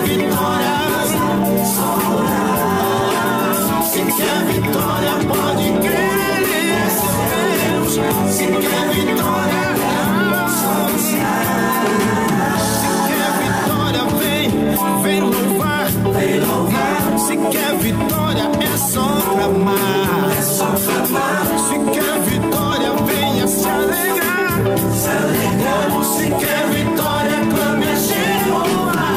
vitória, se quer vitória, pode crer em Deus. Se quer vitória, se quer vitória, vem louvar, vem louvar. Se quer vitória, é só clamar, é só clamar. Se quer vitória, venha se alegrar, se alegrar. Se quer vitória, clame a Jeová.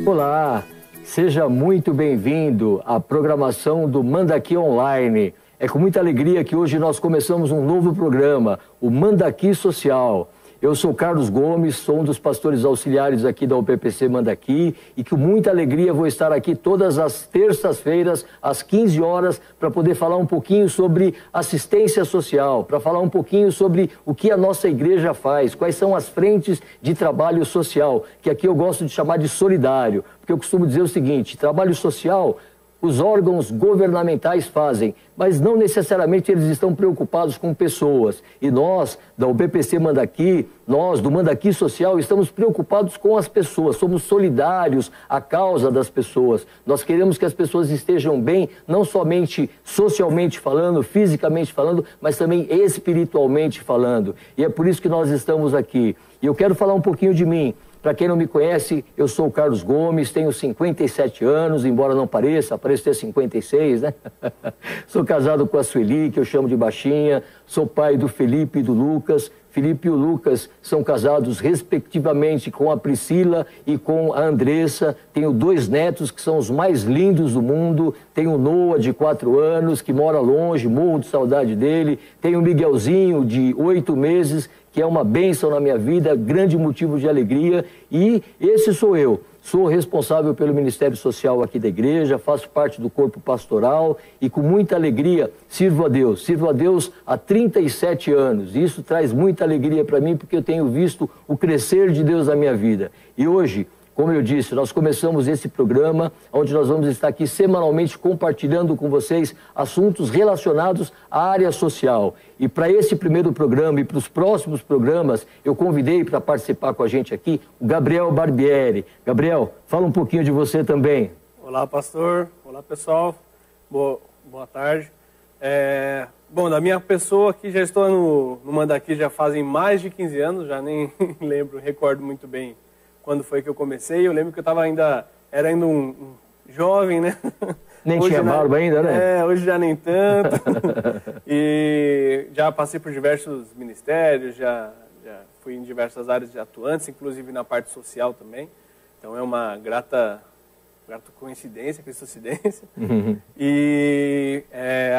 Olá, seja muito bem-vindo à programação do Manda Aqui Online. É com muita alegria que hoje nós começamos um novo programa, o Manda Aqui Social. Eu sou Carlos Gomes, sou um dos pastores auxiliares aqui da UPPC Manda Aqui e com muita alegria vou estar aqui todas as terças-feiras, às 15 horas, para poder falar um pouquinho sobre assistência social, para falar um pouquinho sobre o que a nossa igreja faz, quais são as frentes de trabalho social, que aqui eu gosto de chamar de solidário, porque eu costumo dizer o seguinte, trabalho social os órgãos governamentais fazem, mas não necessariamente eles estão preocupados com pessoas. E nós, da UPPC Manda Aqui, nós do Manda Aqui Social, estamos preocupados com as pessoas, somos solidários à causa das pessoas. Nós queremos que as pessoas estejam bem, não somente socialmente falando, fisicamente falando, mas também espiritualmente falando. E é por isso que nós estamos aqui. E eu quero falar um pouquinho de mim. Para quem não me conhece, eu sou o Carlos Gomes, tenho 57 anos, embora não pareça ter 56, né? Sou casado com a Sueli, que eu chamo de Baixinha, sou pai do Felipe e do Lucas. Felipe e o Lucas são casados respectivamente com a Priscila e com a Andressa. Tenho 2 netos que são os mais lindos do mundo. Tenho o Noah, de 4 anos, que mora longe, morro de saudade dele. Tenho o Miguelzinho, de 8 meses, que é uma bênção na minha vida, grande motivo de alegria. E esse sou eu. Sou responsável pelo Ministério Social aqui da igreja, faço parte do corpo pastoral e com muita alegria sirvo a Deus. Sirvo a Deus há 37 anos e isso traz muita alegria para mim porque eu tenho visto o crescer de Deus na minha vida. E hoje, como eu disse, nós começamos esse programa onde nós vamos estar aqui semanalmente compartilhando com vocês assuntos relacionados à área social. E para esse primeiro programa e para os próximos programas, eu convidei para participar com a gente aqui o Gabriel Barbieri. Gabriel, fala um pouquinho de você também. Olá, pastor. Olá, pessoal. Boa tarde. Bom, da minha pessoa aqui, já estou no Manda Aqui já fazem mais de 15 anos, já nem recordo muito bem quando foi que eu comecei. Eu lembro que eu era ainda um jovem, né? Nem hoje tinha barba ainda, né? Hoje já nem tanto. E já passei por diversos ministérios, já fui em diversas áreas de atuantes, inclusive na parte social também. Então é uma grata coincidência, cristocidência. E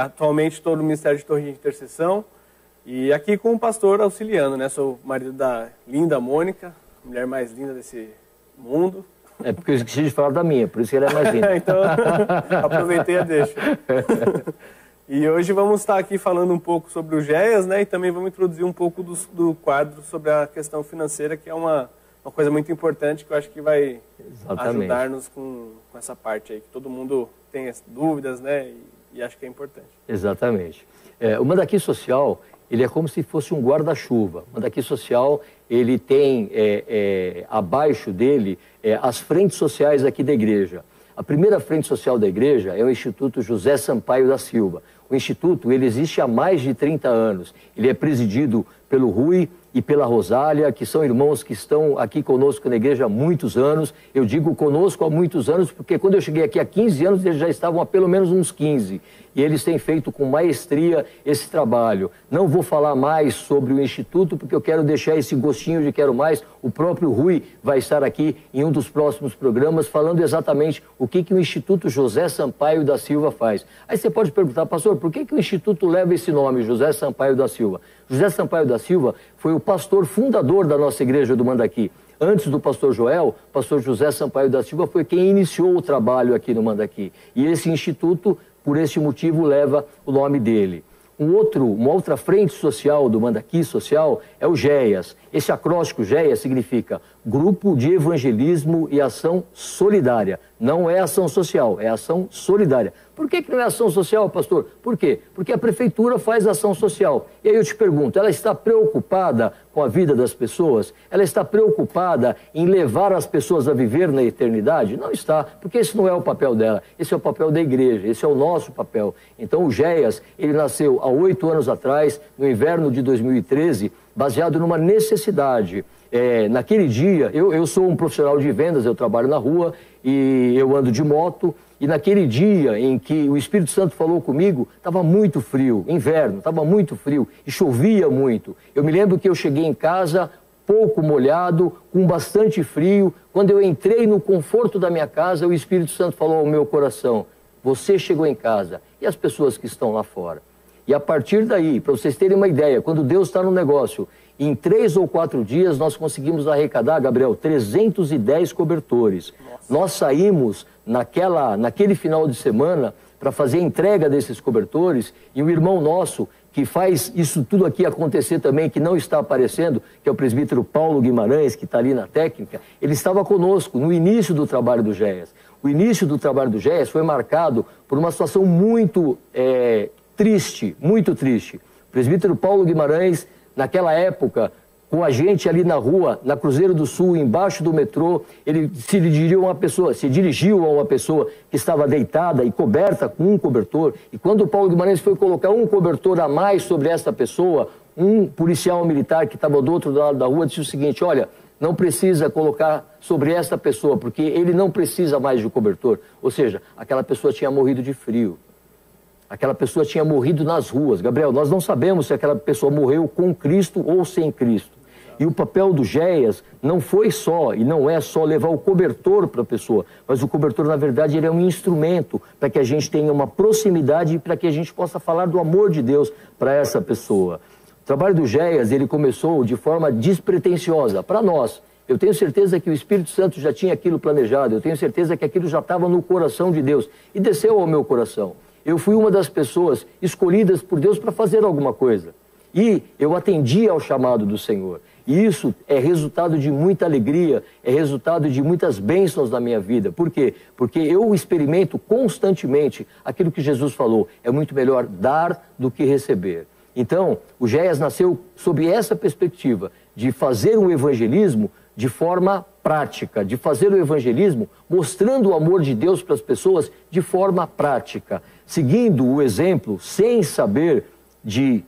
atualmente estou no Ministério de Torre de Intercessão e aqui com o pastor auxiliando, né? Sou marido da linda Mônica, a mulher mais linda desse mundo. É porque eu esqueci de falar da minha, por isso que ela é mais linda. Então, aproveitei a deixa. E hoje vamos estar aqui falando um pouco sobre o GEAS, né? E também vamos introduzir um pouco do quadro sobre a questão financeira, que é uma coisa muito importante que eu acho que vai ajudar-nos com essa parte aí, que todo mundo tem as dúvidas, né? E acho que é importante. Exatamente. O Manda Aqui Social, ele é como se fosse um guarda-chuva. O Manda Aqui Social, ele tem abaixo dele as frentes sociais aqui da igreja. A primeira frente social da igreja é o Instituto José Sampaio da Silva. O Instituto, ele existe há mais de 30 anos. Ele é presidido pelo Rui e pela Rosália, que são irmãos que estão aqui conosco na igreja há muitos anos. Eu digo conosco há muitos anos, porque quando eu cheguei aqui há 15 anos, eles já estavam há pelo menos uns 15. E eles têm feito com maestria esse trabalho. Não vou falar mais sobre o Instituto, porque eu quero deixar esse gostinho de quero mais. O próprio Rui vai estar aqui em um dos próximos programas, falando exatamente o que o Instituto José Sampaio da Silva faz. Aí você pode perguntar, pastor, por que o Instituto leva esse nome, José Sampaio da Silva? José Sampaio da Silva foi o pastor fundador da nossa igreja do Manda Aqui. Antes do pastor Joel, o pastor José Sampaio da Silva foi quem iniciou o trabalho aqui no Manda Aqui. E esse instituto, por esse motivo, leva o nome dele. Uma outra frente social do Manda Aqui Social é o GEAS. Esse acróstico GEAS significa Grupo de Evangelismo e Ação Solidária. Não é ação social, é ação solidária. Por que não é ação social, pastor? Por quê? Porque a prefeitura faz ação social. E aí eu te pergunto, ela está preocupada com a vida das pessoas? Ela está preocupada em levar as pessoas a viver na eternidade? Não está, porque esse não é o papel dela. Esse é o papel da igreja, esse é o nosso papel. Então o GEAS, ele nasceu há 8 anos atrás, no inverno de 2013, baseado numa necessidade. Naquele dia, eu sou um profissional de vendas, eu trabalho na rua e eu ando de moto. E naquele dia em que o Espírito Santo falou comigo, estava muito frio, inverno, estava muito frio e chovia muito. Eu me lembro que eu cheguei em casa pouco molhado, com bastante frio. Quando eu entrei no conforto da minha casa, o Espírito Santo falou ao meu coração, você chegou em casa e as pessoas que estão lá fora. E a partir daí, para vocês terem uma ideia, quando Deus está no negócio, em 3 ou 4 dias nós conseguimos arrecadar, Gabriel, 310 cobertores. Nossa. Nós saímos naquele final de semana para fazer a entrega desses cobertores e um irmão nosso que faz isso tudo aqui acontecer também, que não está aparecendo, que é o presbítero Paulo Guimarães, que está ali na técnica, ele estava conosco no início do trabalho do GEAS. O início do trabalho do GEAS foi marcado por uma situação muito triste, muito triste. O presbítero Paulo Guimarães, naquela época, com a gente ali na rua, na Cruzeiro do Sul, embaixo do metrô, ele se dirigiu a uma pessoa que estava deitada e coberta com um cobertor. E quando o Paulo Guimarães foi colocar um cobertor a mais sobre essa pessoa, um policial militar que estava do outro lado da rua disse o seguinte, olha, não precisa colocar sobre essa pessoa, porque ele não precisa mais de cobertor. Ou seja, aquela pessoa tinha morrido de frio. Aquela pessoa tinha morrido nas ruas. Gabriel, nós não sabemos se aquela pessoa morreu com Cristo ou sem Cristo. E o papel do GEAS não foi só, e não é só levar o cobertor para a pessoa, mas o cobertor, na verdade, ele é um instrumento para que a gente tenha uma proximidade e para que a gente possa falar do amor de Deus para essa pessoa. O trabalho do GEAS, ele começou de forma despretensiosa para nós. Eu tenho certeza que o Espírito Santo já tinha aquilo planejado, eu tenho certeza que aquilo já estava no coração de Deus e desceu ao meu coração. Eu fui uma das pessoas escolhidas por Deus para fazer alguma coisa. E eu atendi ao chamado do Senhor. E isso é resultado de muita alegria, é resultado de muitas bênçãos na minha vida. Por quê? Porque eu experimento constantemente aquilo que Jesus falou. É muito melhor dar do que receber. Então, o GEAS nasceu sob essa perspectiva de fazer um evangelismo de forma prática, de fazer o evangelismo mostrando o amor de Deus para as pessoas de forma prática, seguindo o exemplo, sem saber, de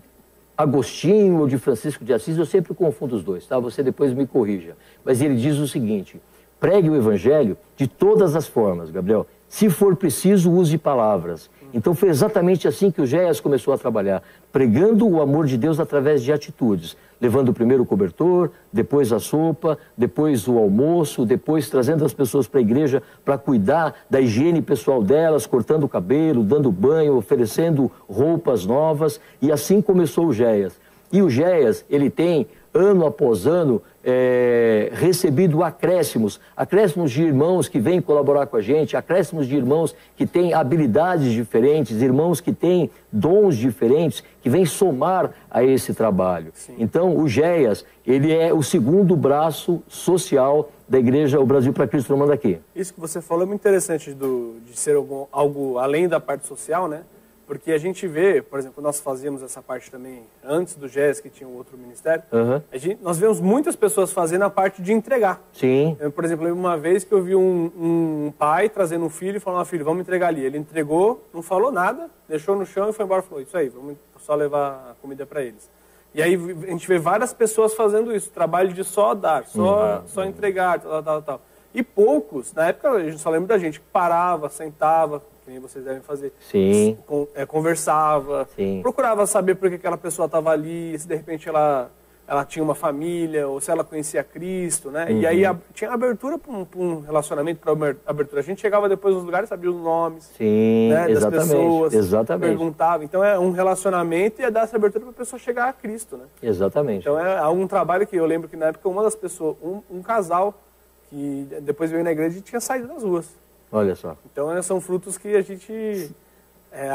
Agostinho ou de Francisco de Assis. Eu sempre confundo os dois, tá? Você depois me corrija. Mas ele diz o seguinte, pregue o evangelho de todas as formas, Gabriel. Se for preciso, use palavras. Então foi exatamente assim que o GEAS começou a trabalhar, pregando o amor de Deus através de atitudes, levando primeiro o cobertor, depois a sopa, depois o almoço, depois trazendo as pessoas para a igreja para cuidar da higiene pessoal delas, cortando o cabelo, dando banho, oferecendo roupas novas, e assim começou o GEAS. E o GEAS, ele tem, ano após ano, recebido acréscimos de irmãos que vêm colaborar com a gente, acréscimos de irmãos que têm habilidades diferentes, irmãos que têm dons diferentes, que vêm somar a esse trabalho. Sim. Então, o GEAS, ele é o segundo braço social da Igreja O Brasil para Cristo no Mandaqui. Isso que você falou é muito interessante de ser algo além da parte social, né? Porque a gente vê, por exemplo, nós fazíamos essa parte também antes do GEAS, que tinha um outro ministério, nós vemos muitas pessoas fazendo a parte de entregar. Sim. Por exemplo, uma vez que eu vi um pai trazendo um filho e falando, filho, vamos entregar ali. Ele entregou, não falou nada, deixou no chão e foi embora e falou, isso aí, vamos só levar a comida para eles. E aí a gente vê várias pessoas fazendo isso, trabalho de só dar, só entregar, tal. E poucos, na época a gente só lembra da gente que parava, sentava, que nem vocês devem fazer. Sim. Conversava, sim, procurava saber por que aquela pessoa estava ali, se de repente ela tinha uma família, ou se ela conhecia Cristo, né? E aí tinha abertura para um relacionamento, para abertura. A gente chegava depois nos lugares, sabia os nomes, sim, né, das pessoas, exatamente, perguntava. Então é um relacionamento e é dar essa abertura para a pessoa chegar a Cristo, né? Exatamente. Então é um trabalho que eu lembro que na época uma das pessoas, um casal, que depois veio na igreja e tinha saído das ruas. Olha só. Então são frutos que a gente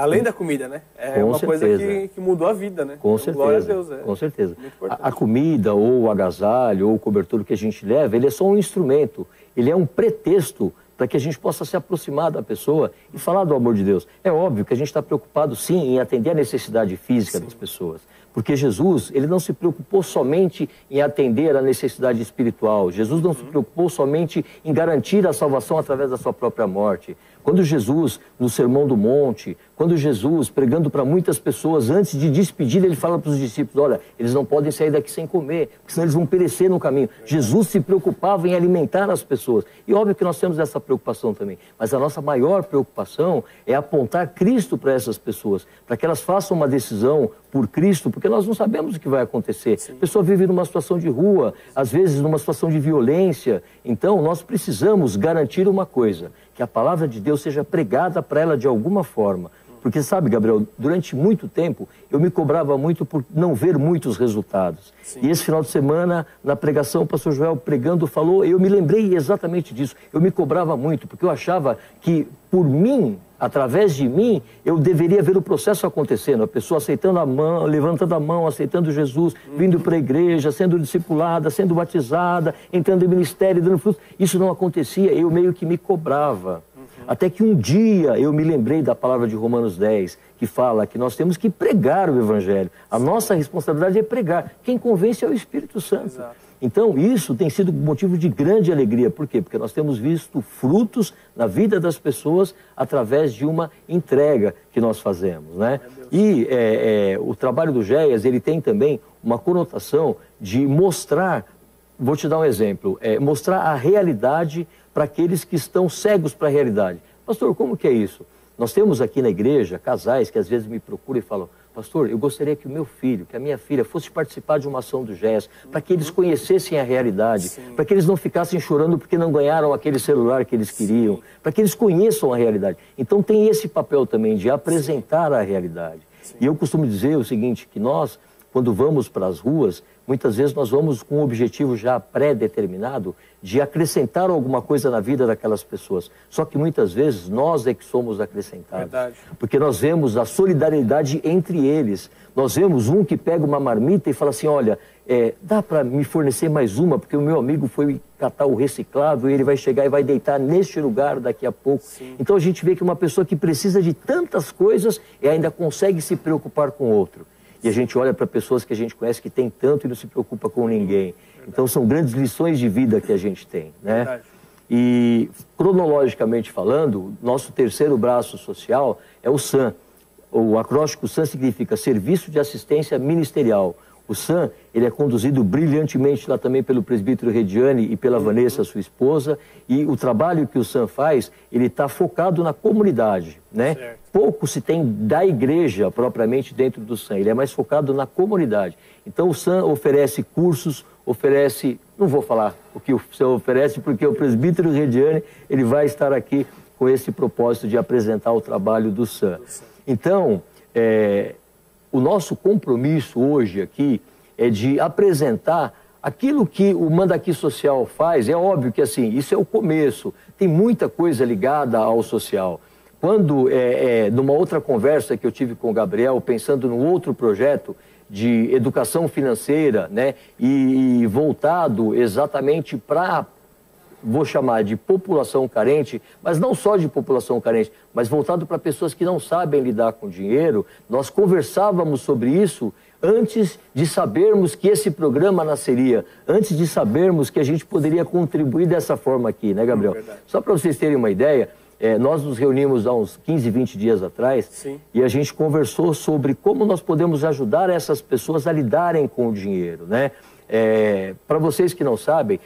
Além da comida, né? É Com uma certeza. coisa que mudou a vida, né? Com então, certeza. glória a Deus. Com certeza. Muito importante. A comida, ou o agasalho, ou o cobertor que a gente leva, ele é só um instrumento. Ele é um pretexto para que a gente possa se aproximar da pessoa e falar do amor de Deus. É óbvio que a gente está preocupado, sim, em atender a necessidade física das pessoas. Porque Jesus, ele não se preocupou somente em atender a necessidade espiritual. Jesus não se preocupou somente em garantir a salvação através da sua própria morte. Quando Jesus, no Sermão do Monte, quando Jesus, pregando para muitas pessoas, antes de despedir, ele fala para os discípulos, olha, eles não podem sair daqui sem comer, porque senão eles vão perecer no caminho. Jesus se preocupava em alimentar as pessoas. E óbvio que nós temos essa preocupação também. Mas a nossa maior preocupação é apontar Cristo para essas pessoas, para que elas façam uma decisão por Cristo, porque nós não sabemos o que vai acontecer. A pessoa vive numa situação de rua, às vezes numa situação de violência. Então, nós precisamos garantir uma coisa, que a palavra de Deus seja pregada para ela de alguma forma. Porque, sabe, Gabriel, durante muito tempo, eu me cobrava muito por não ver muitos resultados. Sim. E esse final de semana, na pregação, o pastor Joel pregando falou, eu me lembrei exatamente disso. Eu me cobrava muito, porque eu achava que, por mim, através de mim, eu deveria ver o processo acontecendo. A pessoa aceitando a mão, levantando a mão, aceitando Jesus, vindo para a igreja, sendo discipulada, sendo batizada, entrando em ministério, dando frutos. Isso não acontecia, eu meio que me cobrava. Até que um dia eu me lembrei da palavra de Romanos 10, que fala que nós temos que pregar o Evangelho. A nossa responsabilidade é pregar. Quem convence é o Espírito Santo. Exato. Então, isso tem sido motivo de grande alegria. Por quê? Porque nós temos visto frutos na vida das pessoas através de uma entrega que nós fazemos, né? E o trabalho do GEAS, ele tem também uma conotação de mostrar, vou te dar um exemplo, mostrar a realidade para aqueles que estão cegos para a realidade. Pastor, como que é isso? Nós temos aqui na igreja casais que às vezes me procuram e falam, pastor, eu gostaria que o meu filho, que a minha filha fosse participar de uma ação do GES, para que eles conhecessem a realidade, para que eles não ficassem chorando porque não ganharam aquele celular que eles queriam, para que eles conheçam a realidade. Então tem esse papel também de apresentar a realidade. E eu costumo dizer o seguinte, que nós, quando vamos para as ruas, muitas vezes nós vamos com um objetivo já pré-determinado de acrescentar alguma coisa na vida daquelas pessoas. Só que muitas vezes nós é que somos acrescentados. Verdade. Porque nós vemos a solidariedade entre eles. Nós vemos um que pega uma marmita e fala assim, olha, dá para me fornecer mais uma, porque o meu amigo foi catar o reciclável e ele vai chegar e vai deitar neste lugar daqui a pouco. Sim. Então a gente vê que uma pessoa que precisa de tantas coisas e ainda consegue se preocupar com o outro. E a gente olha para pessoas que a gente conhece que tem tanto e não se preocupa com ninguém. Verdade. Então são grandes lições de vida que a gente tem, né? Verdade. E cronologicamente falando, nosso terceiro braço social é o SAM. O acróstico SAM significa Serviço de Assistência Ministerial. O SAM, ele é conduzido brilhantemente lá também pelo presbítero Rediane e pela Vanessa, sua esposa, e o trabalho que o SAM faz, ele está focado na comunidade, né? Certo. Pouco se tem da igreja propriamente dentro do SAM, ele é mais focado na comunidade. Então o SAM oferece cursos, oferece, não vou falar o que o SAM oferece, porque o presbítero Rediane, ele vai estar aqui com esse propósito de apresentar o trabalho do SAM. Então, o nosso compromisso hoje aqui é de apresentar aquilo que o Manda Aqui Social faz. É óbvio que assim, isso é o começo, tem muita coisa ligada ao social. Quando, numa outra conversa que eu tive com o Gabriel, pensando num outro projeto de educação financeira, né, e voltado exatamente para, vou chamar de população carente, mas não só de população carente, mas voltado para pessoas que não sabem lidar com dinheiro, nós conversávamos sobre isso antes de sabermos que esse programa nasceria, antes de sabermos que a gente poderia contribuir dessa forma aqui, né, Gabriel? Só para vocês terem uma ideia, nós nos reunimos há uns 15, 20 dias atrás. Sim. E a gente conversou sobre como nós podemos ajudar essas pessoas a lidarem com o dinheiro, né? Para vocês que não sabem,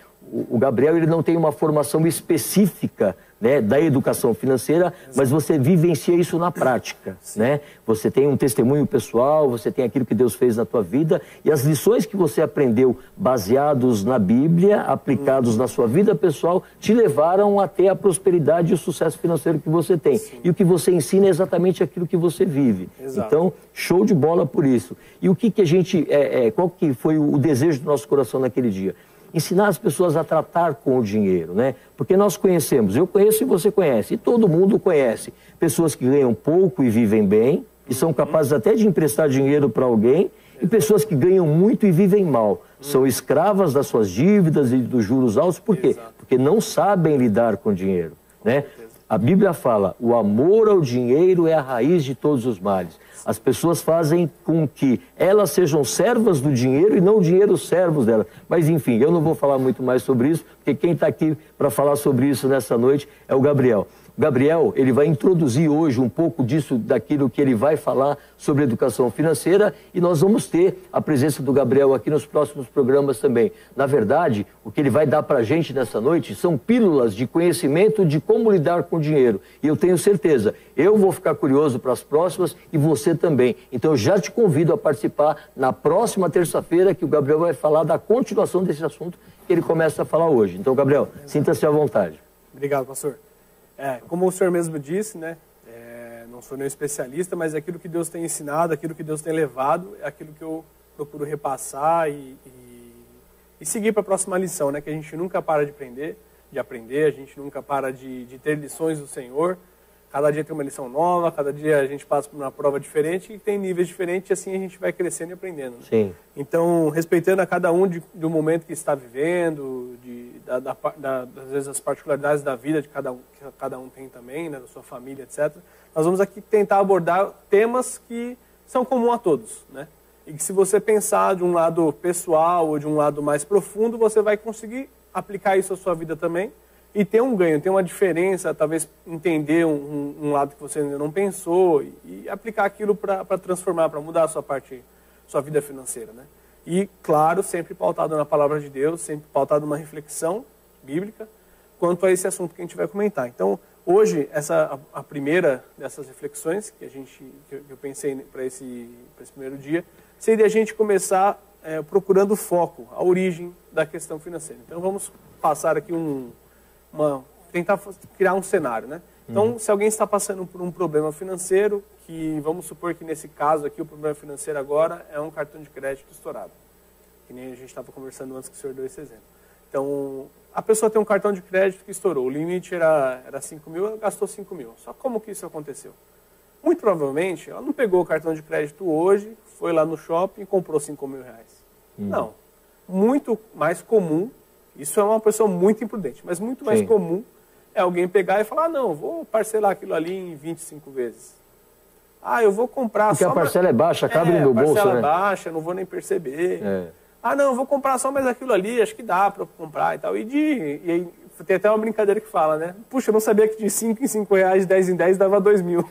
o Gabriel ele não tem uma formação específica, né, da educação financeira, mas você vivencia isso na prática, né? Você tem um testemunho pessoal, você tem aquilo que Deus fez na tua vida e as lições que você aprendeu baseados na Bíblia, aplicados na sua vida pessoal, te levaram a ter a prosperidade e o sucesso financeiro que você tem. Sim. E o que você ensina é exatamente aquilo que você vive. Exato. Então, show de bola por isso. E o que a gente, qual que foi o desejo do nosso coração naquele dia? ensinar as pessoas a tratar com o dinheiro, né? Porque nós conhecemos, eu conheço e você conhece, e todo mundo conhece, pessoas que ganham pouco e vivem bem, e são capazes até de emprestar dinheiro para alguém, e pessoas que ganham muito e vivem mal. São escravas das suas dívidas e dos juros altos, por quê? Porque não sabem lidar com o dinheiro, né? A Bíblia fala, o amor ao dinheiro é a raiz de todos os males. As pessoas fazem com que elas sejam servas do dinheiro e não o dinheiro servos delas. Mas, enfim, eu não vou falar muito mais sobre isso, porque quem está aqui para falar sobre isso nessa noite é o Gabriel. O Gabriel, ele vai introduzir hoje um pouco disso, daquilo que ele vai falar sobre educação financeira, e nós vamos ter a presença do Gabriel aqui nos próximos programas também. Na verdade, o que ele vai dar para a gente nessa noite são pílulas de conhecimento de como lidar com o dinheiro. E eu tenho certeza, eu vou ficar curioso para as próximas e você também. Então eu já te convido a participar na próxima terça-feira, que o Gabriel vai falar da continuação desse assunto que ele começa a falar hoje. Então, Gabriel, sinta-se à vontade. Obrigado, pastor. Como o senhor mesmo disse, né, não sou nenhum especialista, mas aquilo que Deus tem ensinado, aquilo que Deus tem levado, é aquilo que eu procuro repassar e seguir para a próxima lição, né, que a gente nunca para de aprender, a gente nunca para de ter lições do Senhor. Cada dia tem uma lição nova, cada dia a gente passa por uma prova diferente e tem níveis diferentes, e assim a gente vai crescendo e aprendendo. Né? Sim. Então, respeitando a cada um do momento que está vivendo, às vezes as particularidades da vida de cada um, que cada um tem também, né, da sua família, etc. Nós vamos aqui tentar abordar temas que são comuns a todos, né? E que se você pensar de um lado pessoal ou de um lado mais profundo, você vai conseguir aplicar isso à sua vida também e ter um ganho, ter uma diferença, talvez entender um lado que você ainda não pensou e aplicar aquilo para transformar, para mudar a sua vida financeira, né? E, claro, sempre pautado na palavra de Deus, sempre pautado numa reflexão bíblica quanto a esse assunto que a gente vai comentar. Então, hoje, a primeira dessas reflexões que eu pensei para esse primeiro dia, seria a gente começar procurando o foco, a origem da questão financeira. Então, vamos passar aqui tentar criar um cenário, né? Então, se alguém está passando por um problema financeiro, que vamos supor que nesse caso aqui, o problema financeiro agora é um cartão de crédito estourado. Que nem a gente estava conversando antes que o senhor deu esse exemplo. Então, a pessoa tem um cartão de crédito que estourou. O limite era 5 mil, ela gastou 5 mil. Só como que isso aconteceu? Muito provavelmente, ela não pegou o cartão de crédito hoje, foi lá no shopping e comprou 5 mil reais. Não. Muito mais comum, isso é uma pessoa muito imprudente, mas muito mais comum é alguém pegar e falar, não, vou parcelar aquilo ali em 25 vezes. Eu vou comprar porque só... Porque a parcela é baixa, cabe no meu bolso, né? A parcela é baixa, não vou nem perceber. Não, vou comprar só mais aquilo ali, acho que dá para comprar e tal. E aí, tem até uma brincadeira que fala, né? Puxa, eu não sabia que de 5 em 5 reais, 10 em 10 dava 2 mil.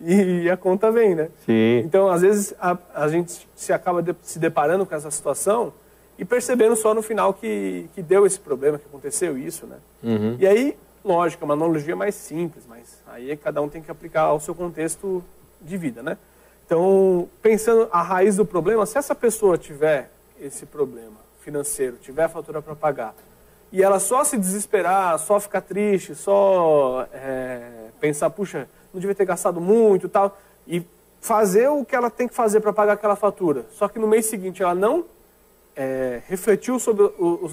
E a conta vem, né? Sim. Então, às vezes, a gente se acaba se deparando com essa situação e percebendo só no final que deu esse problema, que aconteceu isso, né? E aí, lógico, é uma analogia mais simples, mas aí cada um tem que aplicar ao seu contexto de vida, né? Então, pensando a raiz do problema, se essa pessoa tiver esse problema financeiro, tiver fatura para pagar, e ela só se desesperar, só ficar triste, só pensar, puxa, não devia ter gastado muito e tal, e fazer o que ela tem que fazer para pagar aquela fatura, só que no mês seguinte ela não refletiu sobre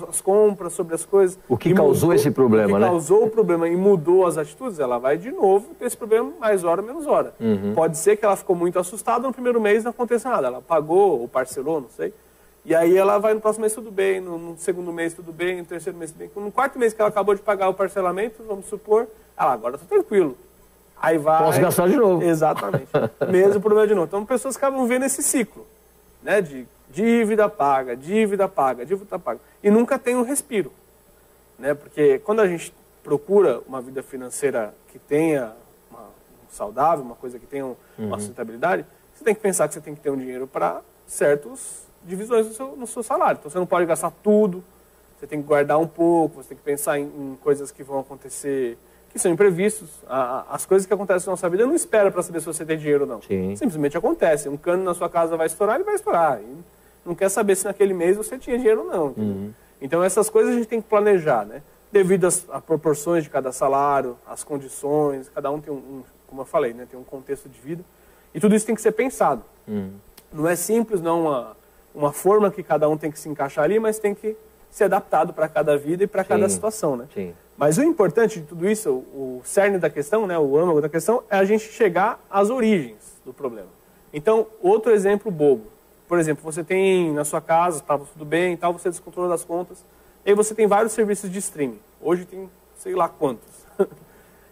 as compras, sobre as coisas... O que causou esse problema, né? O que causou o problema e mudou as atitudes, ela vai de novo ter esse problema mais hora, menos hora. Pode ser que ela ficou muito assustada, no primeiro mês não aconteça nada. Ela pagou ou parcelou, não sei. E aí ela vai no próximo mês tudo bem, no segundo mês tudo bem, no terceiro mês tudo bem. No quarto mês que ela acabou de pagar o parcelamento, vamos supor, agora está tranquilo. Aí vai... Posso gastar de novo. Exatamente. Mesmo problema de novo. Então, pessoas acabam vendo esse ciclo, né, de dívida paga, dívida paga, dívida paga. E nunca tem um respiro, né? Porque quando a gente procura uma vida financeira que tenha saudável, uma coisa que tenha uma sustentabilidade, você tem que pensar que você tem que ter um dinheiro para certas divisões no seu salário. Então você não pode gastar tudo, você tem que guardar um pouco, você tem que pensar em coisas que vão acontecer, que são imprevistos. As coisas que acontecem na nossa vida não espera para saber se você tem dinheiro ou não. Sim. Simplesmente acontece. Um cano na sua casa vai estourar, ele vai estourar. E não quer saber se naquele mês você tinha dinheiro ou não. Então essas coisas a gente tem que planejar, né? Devido às proporções de cada salário, às condições, cada um tem como eu falei, né? Tem um contexto de vida. E tudo isso tem que ser pensado. Não é simples, não uma forma que cada um tem que se encaixar ali, mas tem que ser adaptado para cada vida e para cada situação, né? Sim. Mas o importante de tudo isso, o cerne da questão, né, o âmago da questão, é a gente chegar às origens do problema. Então, outro exemplo bobo. Por exemplo, você tem na sua casa, estava tudo bem e tal, você descontrolou das contas, e aí você tem vários serviços de streaming. Hoje tem sei lá quantos.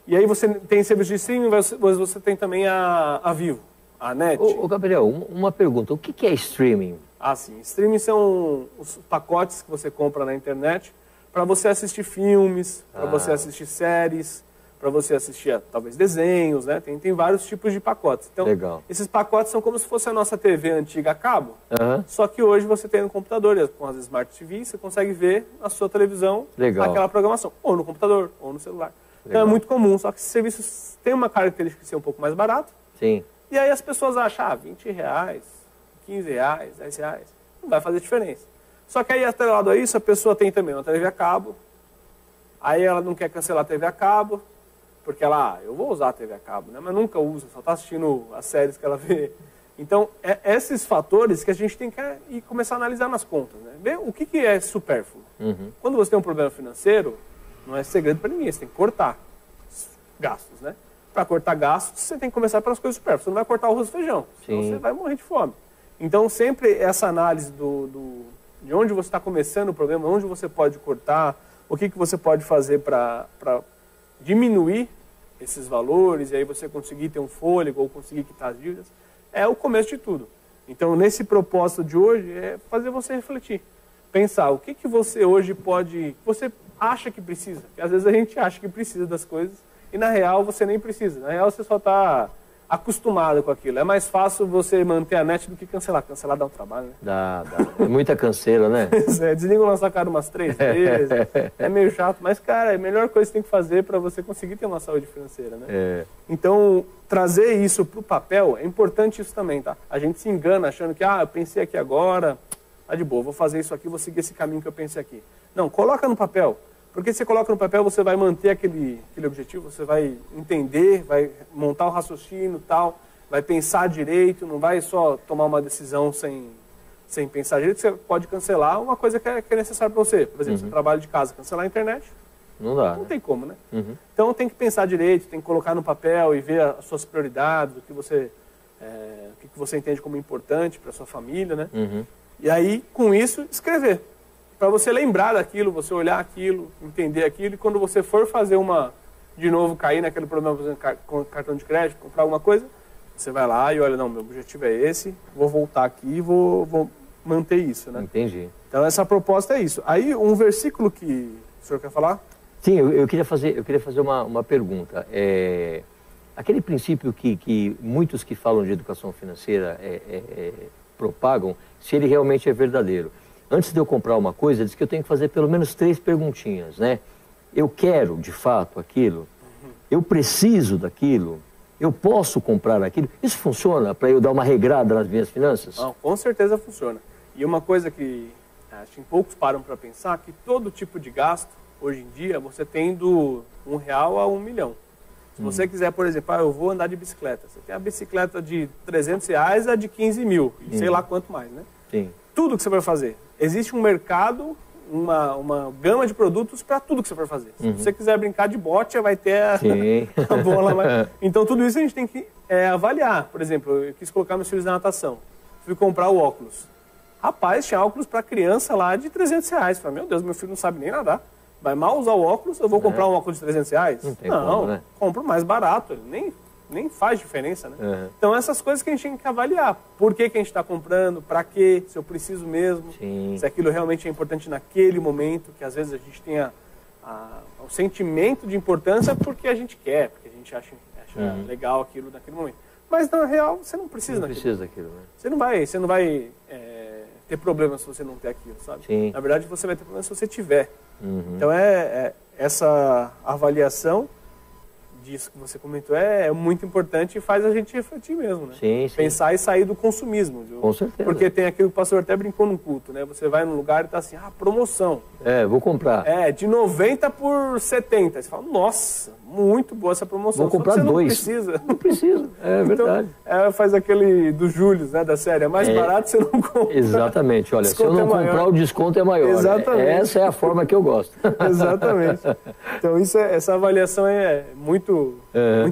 E aí você tem serviço de streaming, mas você tem também a Vivo, a NET. Ô, Gabriel, uma pergunta. O que é streaming? Ah, sim. Streaming são os pacotes que você compra na internet para você assistir filmes, para você assistir séries, para você assistir, talvez, desenhos, né? Tem vários tipos de pacotes. Então, Legal. esses pacotes são como se fosse a nossa TV antiga a cabo, só que hoje você tem no computador, com as Smart TV, você consegue ver na sua televisão aquela programação, ou no computador, ou no celular. Então é muito comum, só que esses serviços têm uma característica de ser um pouco mais barato. Sim. E aí as pessoas acham, R$20, R$15, R$10, não vai fazer diferença. Só que aí, atrelado a isso, a pessoa tem também uma TV a cabo, aí ela não quer cancelar a TV a cabo, porque ela, eu vou usar a TV a cabo, né? Mas nunca usa, só está assistindo as séries que ela vê. Então, esses fatores que a gente tem que ir começar a analisar nas contas, né? Ver o que é supérfluo. Quando você tem um problema financeiro, não é segredo para ninguém, você tem que cortar gastos, né? Para cortar gastos, você tem que começar pelas coisas supérfluas. Você não vai cortar o arroz e feijão, senão você vai morrer de fome. Então, sempre essa análise de onde você está começando o problema, onde você pode cortar, o que você pode fazer para diminuir esses valores, e aí você conseguir ter um fôlego ou conseguir quitar as dívidas, é o começo de tudo. Então, nesse propósito de hoje, é fazer você refletir. Pensar, o que você hoje pode... Você acha que precisa. Porque às vezes a gente acha que precisa das coisas e, na real, você nem precisa. Na real, você só está acostumado com aquilo. É mais fácil você manter a net do que cancelar. Cancelar dá um trabalho, né? Dá. É muita canseira, né? Desliga na sua cara umas 3 vezes. É meio chato. Mas, cara, é a melhor coisa que você tem que fazer para você conseguir ter uma saúde financeira, né? Então, trazer isso para o papel é importante isso também, tá? A gente se engana achando que, eu pensei aqui agora, tá de boa, vou fazer isso aqui, vou seguir esse caminho que eu pensei aqui. Não, coloca no papel. Porque se você coloca no papel, você vai manter aquele objetivo, você vai entender, vai montar o raciocínio e tal, vai pensar direito, não vai só tomar uma decisão sem pensar direito. Você pode cancelar uma coisa que é necessária para você. Por exemplo, você trabalha de casa, cancelar a internet, não dá. Não tem como, né? Então tem que pensar direito, tem que colocar no papel e ver as suas prioridades, o que você entende como importante para sua família, né? E aí, com isso, escrever. Para você lembrar daquilo, você olhar aquilo, entender aquilo, e quando você for fazer de novo, cair naquele problema, por exemplo, com cartão de crédito, comprar alguma coisa, você vai lá e olha, não, meu objetivo é esse, vou voltar aqui e vou manter isso, né? Entendi. Então, essa proposta é isso. Aí, um versículo que o senhor quer falar? Sim, eu queria fazer uma pergunta. Aquele princípio que muitos que falam de educação financeira propagam, se ele realmente é verdadeiro. Antes de eu comprar uma coisa, diz que eu tenho que fazer pelo menos 3 perguntinhas, né? Eu quero, de fato, aquilo? Eu preciso daquilo? Eu posso comprar aquilo? Isso funciona para eu dar uma regrada nas minhas finanças? Não, com certeza funciona. E uma coisa que acho que poucos param para pensar, que todo tipo de gasto, hoje em dia, você tem do R$1 a R$1 milhão. Se você quiser, por exemplo, eu vou andar de bicicleta. Você tem a bicicleta de R$300 a de 15 mil, e sei lá quanto mais, né? Sim. Tudo que você vai fazer. Existe um mercado, uma gama de produtos para tudo que você for fazer. Se você quiser brincar de bote, vai ter a bola. Então, tudo isso a gente tem que avaliar. Por exemplo, eu quis colocar meus filhos na natação. Fui comprar o óculos. Rapaz, tinha óculos para criança lá de R$300. Falei, meu Deus, meu filho não sabe nem nadar. Vai mal usar o óculos, eu vou comprar um óculos de R$300? Não tem como, né? Compro mais barato. Nem faz diferença, né? Então, essas coisas que a gente tem que avaliar. Por que a gente está comprando? Para quê? Se eu preciso mesmo? Sim. Se aquilo realmente é importante naquele momento, que às vezes a gente tem o sentimento de importância porque a gente quer, porque a gente acha legal aquilo naquele momento. Mas, na real, você não precisa daquilo. Precisa daquilo, né? Você não vai ter problema se você não ter aquilo, sabe? Sim. Na verdade, você vai ter problema se você tiver. Então, essa avaliação disso que você comentou é muito importante e faz a gente refletir mesmo, né? Sim, sim. Pensar e sair do consumismo. Viu? Com certeza. Porque tem aquilo que o pastor até brincou no culto, né? Você vai num lugar e tá assim, promoção. Vou comprar. De 90 por 70. Aí você fala, nossa, muito boa essa promoção. Vou comprar você não 2. precisa. Não precisa, é verdade. Então, faz aquele do Júlio, né, da série, é mais barato, você não compra. Exatamente, olha, se eu não comprar, o desconto é maior. Exatamente. Essa é a forma que eu gosto. Exatamente. Então, essa avaliação é muito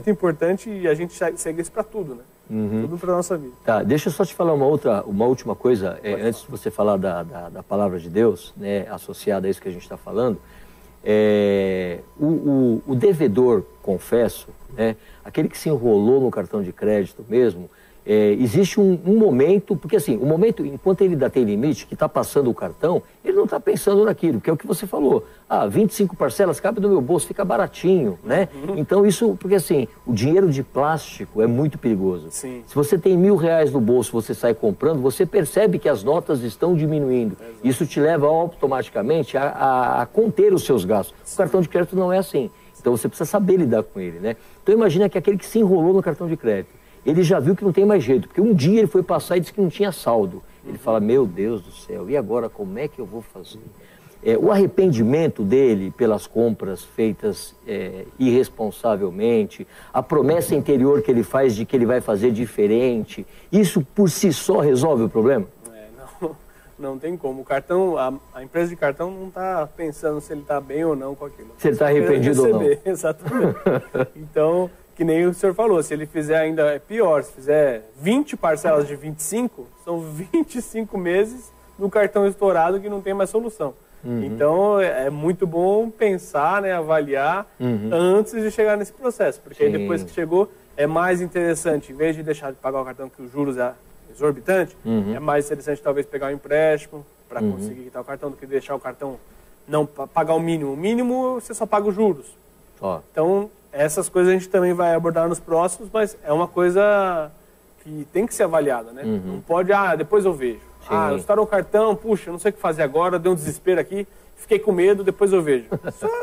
importante e a gente segue isso para tudo, né? Tudo para nossa vida. Tá, deixa eu só te falar uma última coisa, antes de você falar da palavra de Deus, né, associada a isso que a gente está falando. O devedor, confesso, né, aquele que se enrolou no cartão de crédito mesmo, existe um momento, porque assim, o momento, enquanto ele ainda tem limite, que está passando o cartão, ele não está pensando naquilo, que é o que você falou. 25 parcelas, cabe no meu bolso, fica baratinho, né? Então isso, porque assim, o dinheiro de plástico é muito perigoso. Sim. Se você tem R$1.000 no bolso, você sai comprando, você percebe que as notas estão diminuindo. Exato. Isso te leva automaticamente a conter os seus gastos. Sim. O cartão de crédito não é assim. Então você precisa saber lidar com ele, né? Então imagina que aquele que se enrolou no cartão de crédito, ele já viu que não tem mais jeito, porque um dia ele foi passar e disse que não tinha saldo. Ele fala, meu Deus do céu, e agora como é que eu vou fazer? O arrependimento dele pelas compras feitas irresponsavelmente, a promessa interior que ele faz de que ele vai fazer diferente, isso por si só resolve o problema? Não tem como. O cartão, a empresa de cartão não está pensando se ele está bem ou não com aquilo. Se ele está arrependido ou não. Exatamente. Então, que nem o senhor falou, se ele fizer ainda é pior, se fizer 20 parcelas de 25, são 25 meses no cartão estourado que não tem mais solução. Então, é muito bom pensar, né, avaliar antes de chegar nesse processo. Porque aí depois que chegou, é mais interessante, em vez de deixar de pagar o cartão que os juros é exorbitante, é mais interessante talvez pegar um empréstimo para conseguir quitar o cartão do que deixar o cartão não pagar o mínimo. O mínimo você só paga os juros. Então, essas coisas a gente também vai abordar nos próximos, mas é uma coisa que tem que ser avaliada, né? Não pode, depois eu vejo. Estourou o cartão, puxa, não sei o que fazer agora, deu um desespero aqui, fiquei com medo, depois eu vejo.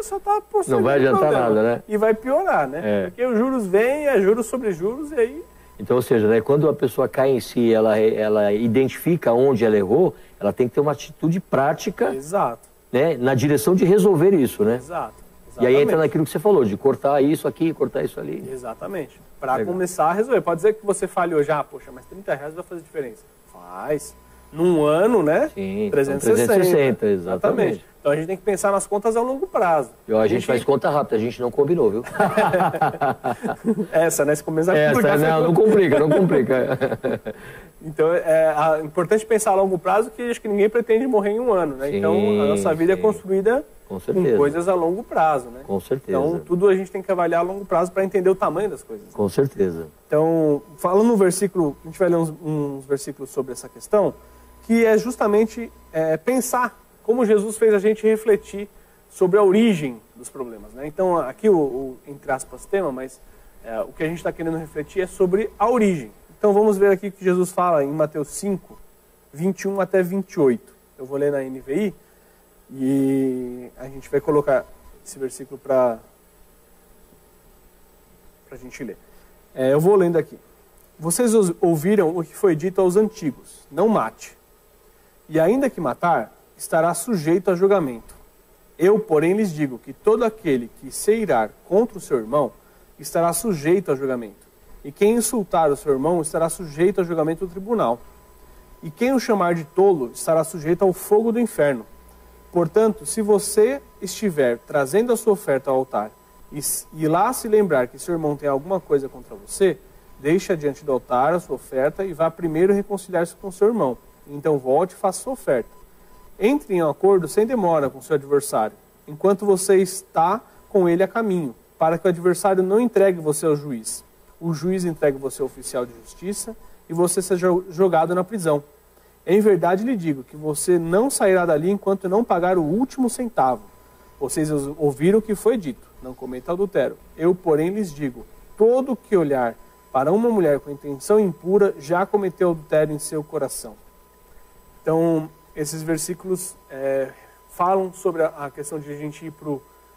Só tá não vai adiantar nada, né? E vai piorar, né? Porque os juros vêm, é juros sobre juros, e aí... Então, ou seja, né, quando a pessoa cai em si, ela identifica onde ela errou, ela tem que ter uma atitude prática. Exato. Né, na direção de resolver isso, né? Exato. E aí entra naquilo que você falou, de cortar isso aqui, cortar isso ali. Exatamente. Para começar a resolver. Pode dizer que você falhou já, poxa, mas R$30 vai fazer diferença. Faz. Num ano, né? Sim, 360. Exatamente. Então a gente tem que pensar nas contas a longo prazo. A gente faz conta rápida, a gente não combinou, viu? Essa, né? Se começar a complicar. Não complica. Então é importante pensar a longo prazo, que acho que ninguém pretende morrer em um ano, né? Então a nossa vida é construída com coisas a longo prazo, né? Com certeza. Então tudo a gente tem que avaliar a longo prazo para entender o tamanho das coisas. Com certeza. Então, falando no versículo, a gente vai ler uns versículos sobre essa questão, que é justamente pensar como Jesus fez a gente refletir sobre a origem dos problemas, né? Então, aqui entre aspas, tema, mas o que a gente está querendo refletir é sobre a origem. Então, vamos ver aqui o que Jesus fala em Mateus 5, 21 até 28. Eu vou ler na NVI e a gente vai colocar esse versículo para a gente ler. Eu vou lendo aqui. Vocês ouviram o que foi dito aos antigos, não mate. E ainda que matar, estará sujeito a julgamento. Eu, porém, lhes digo que todo aquele que se irar contra o seu irmão estará sujeito a julgamento. E quem insultar o seu irmão estará sujeito a julgamento do tribunal. E quem o chamar de tolo estará sujeito ao fogo do inferno. Portanto, se você estiver trazendo a sua oferta ao altar e lá se lembrar que seu irmão tem alguma coisa contra você, deixe diante do altar a sua oferta e vá primeiro reconciliar-se com seu irmão. Então volte e faça sua oferta. Entre em acordo sem demora com seu adversário, enquanto você está com ele a caminho, para que o adversário não entregue você ao juiz. O juiz entregue você ao oficial de justiça e você seja jogado na prisão. Em verdade lhe digo que você não sairá dali enquanto não pagar o último centavo. Vocês ouviram o que foi dito, não cometa adultério. Eu, porém, lhes digo, todo que olhar para uma mulher com intenção impura já cometeu adultério em seu coração. Então, esses versículos falam sobre a questão de a gente ir para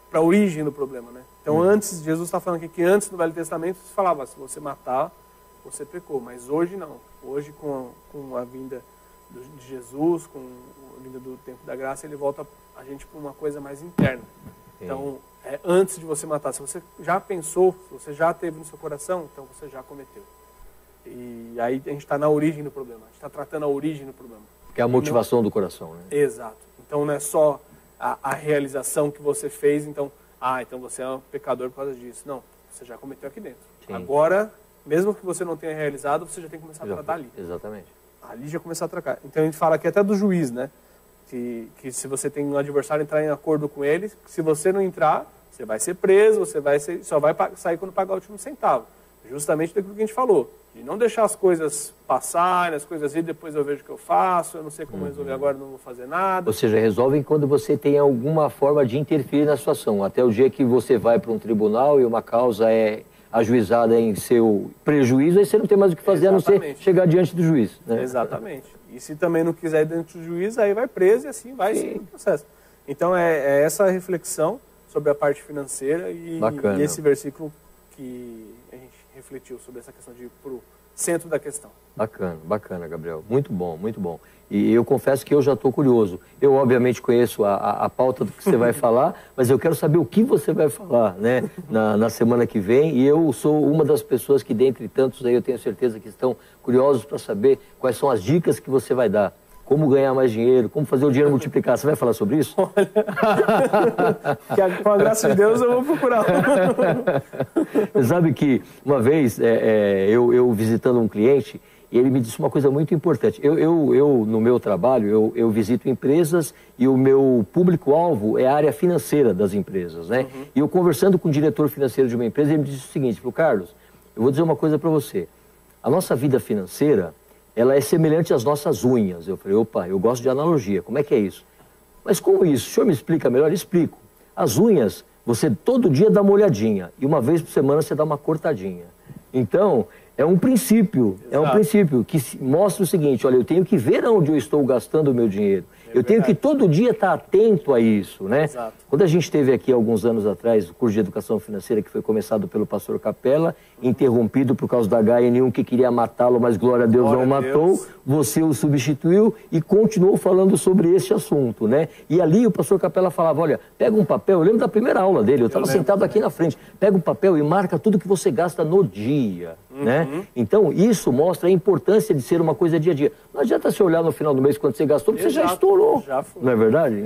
para a origem do problema, né? Então, antes, Jesus está falando aqui que antes do Velho Testamento se falava, se você matar, você pecou. Mas hoje não. Hoje, com a vinda de Jesus, com a vinda do tempo da graça, ele volta a gente para uma coisa mais interna. Então, antes de você matar, se você já pensou, se você já teve no seu coração, então você já cometeu. E aí a gente está na origem do problema. A gente está tratando a origem do problema. Que é a motivação do coração, né? Exato. Então não é só a realização que você fez, então você é um pecador por causa disso. Não, você já cometeu aqui dentro. Sim. Agora, mesmo que você não tenha realizado, você já tem que começar a tratar ali. Exatamente. Ali já começar a tratar. Então a gente fala aqui até do juiz, né? Que se você tem um adversário, entrar em acordo com ele, se você não entrar, você vai ser preso, só vai sair quando pagar o último centavo. Justamente daquilo que a gente falou. De não deixar as coisas passarem, as coisas ir, depois eu vejo o que eu faço, eu não sei como resolver agora, não vou fazer nada. Ou seja, resolvem quando você tem alguma forma de interferir na situação. Até o dia que você vai para um tribunal e uma causa é ajuizada em seu prejuízo, aí você não tem mais o que fazer. Exatamente. A não ser chegar diante do juiz. Né? Exatamente. E se também não quiser ir diante do juiz, aí vai preso e assim vai seguir o processo. Então é essa reflexão sobre a parte financeira e esse versículo que a gente refletiu sobre essa questão de ir para o centro da questão. Bacana, Gabriel. Muito bom, muito bom. E eu confesso que eu já estou curioso. Eu, obviamente, conheço a pauta do que você vai falar, mas eu quero saber o que você vai falar, né, na semana que vem. E eu sou uma das pessoas que, dentre tantos aí, eu tenho certeza que estão curiosos para saber quais são as dicas que você vai dar. Como ganhar mais dinheiro, como fazer o dinheiro multiplicar. Você vai falar sobre isso? Olha, com a graça de Deus eu vou procurar. Você sabe que uma vez eu visitando um cliente, e ele me disse uma coisa muito importante. Eu no meu trabalho, eu visito empresas e o meu público-alvo é a área financeira das empresas, né? Uhum. E eu conversando com o diretor financeiro de uma empresa, ele me disse o seguinte, falou, Carlos, eu vou dizer uma coisa para você. A nossa vida financeira, ela é semelhante às nossas unhas. Eu falei, opa, eu gosto de analogia, como é que é isso? Mas como isso? O senhor me explica melhor? Eu explico. As unhas, você todo dia dá uma olhadinha, e uma vez por semana você dá uma cortadinha. Então, é um princípio, que mostra o seguinte, olha, eu tenho que ver onde eu estou gastando o meu dinheiro. Eu tenho que todo dia estar atento a isso, né? Exato. Quando a gente teve aqui, alguns anos atrás, o curso de educação financeira que foi começado pelo pastor Capella, interrompido por causa da HN1 que queria matá-lo, mas glória a Deus não matou, você o substituiu e continuou falando sobre esse assunto, né? E ali o pastor Capella falava, olha, pega um papel, eu lembro da primeira aula dele, eu estava sentado aqui na frente, pega um papel e marca tudo que você gasta no dia, né? Então, isso mostra a importância de ser uma coisa dia a dia. Não adianta você olhar no final do mês quando você gastou, porque você já estourou, não é verdade?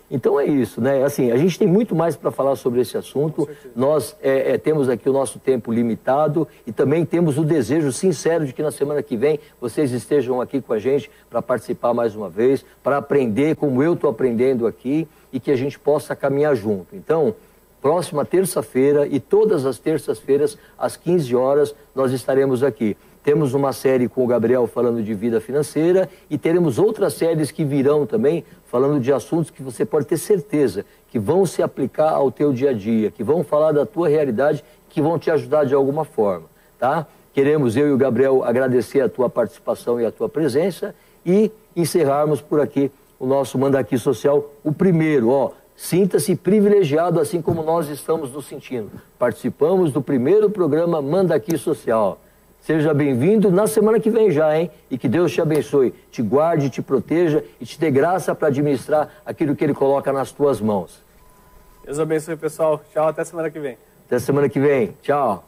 Então é isso, né? Assim, a gente tem muito mais para falar sobre esse assunto. Nós temos aqui o nosso tempo limitado e também temos o desejo sincero de que na semana que vem vocês estejam aqui com a gente para participar mais uma vez, para aprender como eu estou aprendendo aqui e que a gente possa caminhar junto. Então, próxima terça-feira e todas as terças-feiras, às 15 horas, nós estaremos aqui. Temos uma série com o Gabriel falando de vida financeira e teremos outras séries que virão também falando de assuntos que você pode ter certeza que vão se aplicar ao teu dia a dia, que vão falar da tua realidade, que vão te ajudar de alguma forma, tá? Queremos, eu e o Gabriel, agradecer a tua participação e a tua presença e encerrarmos por aqui o nosso Manda Aqui Social, o primeiro, sinta-se privilegiado assim como nós estamos nos sentindo. Participamos do primeiro programa Manda Aqui Social. Seja bem-vindo na semana que vem já, hein? E que Deus te abençoe, te guarde, te proteja e te dê graça para administrar aquilo que Ele coloca nas tuas mãos. Deus abençoe, pessoal. Tchau, até semana que vem. Até semana que vem. Tchau.